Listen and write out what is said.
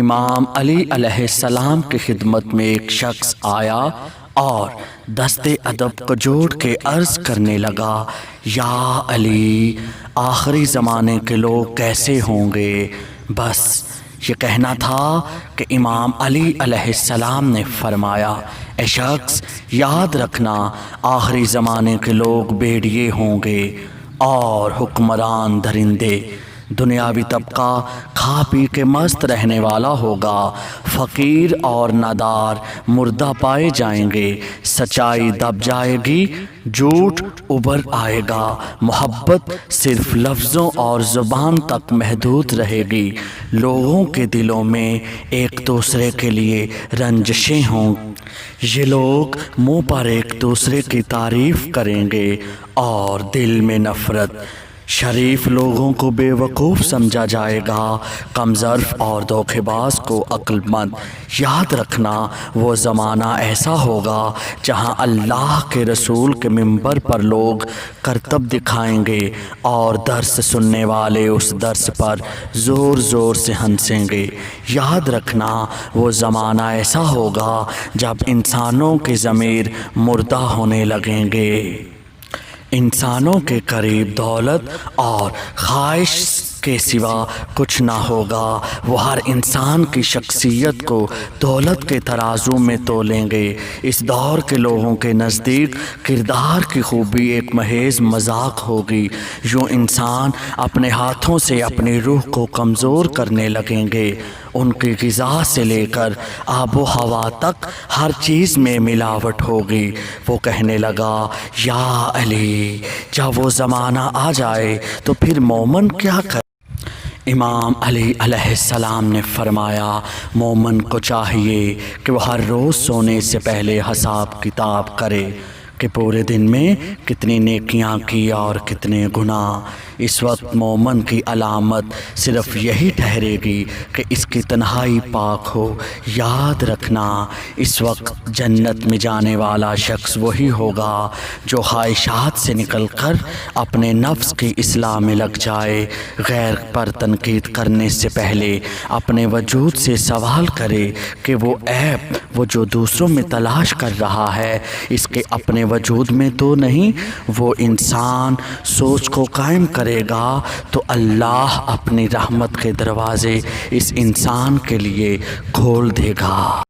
امام علی علیہ السلام کی خدمت میں ایک شخص آیا اور دست ادب کو جوڑ کے عرض کرنے لگا، یا علی، آخری زمانے کے لوگ کیسے ہوں گے؟ بس یہ کہنا تھا کہ امام علی علیہ السلام نے فرمایا، اے شخص، یاد رکھنا آخری زمانے کے لوگ بھیڑیے ہوں گے اور حکمران درندے۔ دنیاوی طبقہ کھا پی کے مست رہنے والا ہوگا، فقیر اور نادار مردہ پائے جائیں گے، سچائی دب جائے گی، جھوٹ ابھر آئے گا، محبت صرف لفظوں اور زبان تک محدود رہے گی، لوگوں کے دلوں میں ایک دوسرے کے لیے رنجشیں ہوں، یہ لوگ منہ پر ایک دوسرے کی تعریف کریں گے اور دل میں نفرت۔ شریف لوگوں کو بے وقوف سمجھا جائے گا، کم ظرف اور دھوکے باز کو عقل مند۔ یاد رکھنا وہ زمانہ ایسا ہوگا جہاں اللہ کے رسول کے منبر پر لوگ کرتب دکھائیں گے اور درس سننے والے اس درس پر زور زور سے ہنسیں گے۔ یاد رکھنا وہ زمانہ ایسا ہوگا جب انسانوں کے ضمیر مردہ ہونے لگیں گے، انسانوں کے قریب دولت اور خواہش کے سوا کچھ نہ ہوگا، وہ ہر انسان کی شخصیت کو دولت کے ترازو میں تولیں گے۔ اس دور کے لوگوں کے نزدیک کردار کی خوبی ایک محض مذاق ہوگی، یوں انسان اپنے ہاتھوں سے اپنی روح کو کمزور کرنے لگیں گے، ان کی غذا سے لے کر آب و ہوا تک ہر چیز میں ملاوٹ ہوگی۔ وہ کہنے لگا، یا علی، جب وہ زمانہ آ جائے تو پھر مومن کیا کرے؟ امام علی علیہ السلام نے فرمایا، مومن کو چاہیے کہ وہ ہر روز سونے سے پہلے حساب کتاب کرے کہ پورے دن میں کتنی نیکیاں کی اور کتنے گناہ۔ اس وقت مومن کی علامت صرف یہی ٹھہرے گی کہ اس کی تنہائی پاک ہو۔ یاد رکھنا اس وقت جنت میں جانے والا شخص وہی ہوگا جو خواہشات سے نکل کر اپنے نفس کی اصلاح میں لگ جائے، غیر پر تنقید کرنے سے پہلے اپنے وجود سے سوال کرے کہ وہ عیب وہ جو دوسروں میں تلاش کر رہا ہے اس کے اپنے وجود میں تو نہیں۔ وہ انسان سوچ کو قائم کرے گا تو اللہ اپنی رحمت کے دروازے اس انسان کے لیے کھول دے گا۔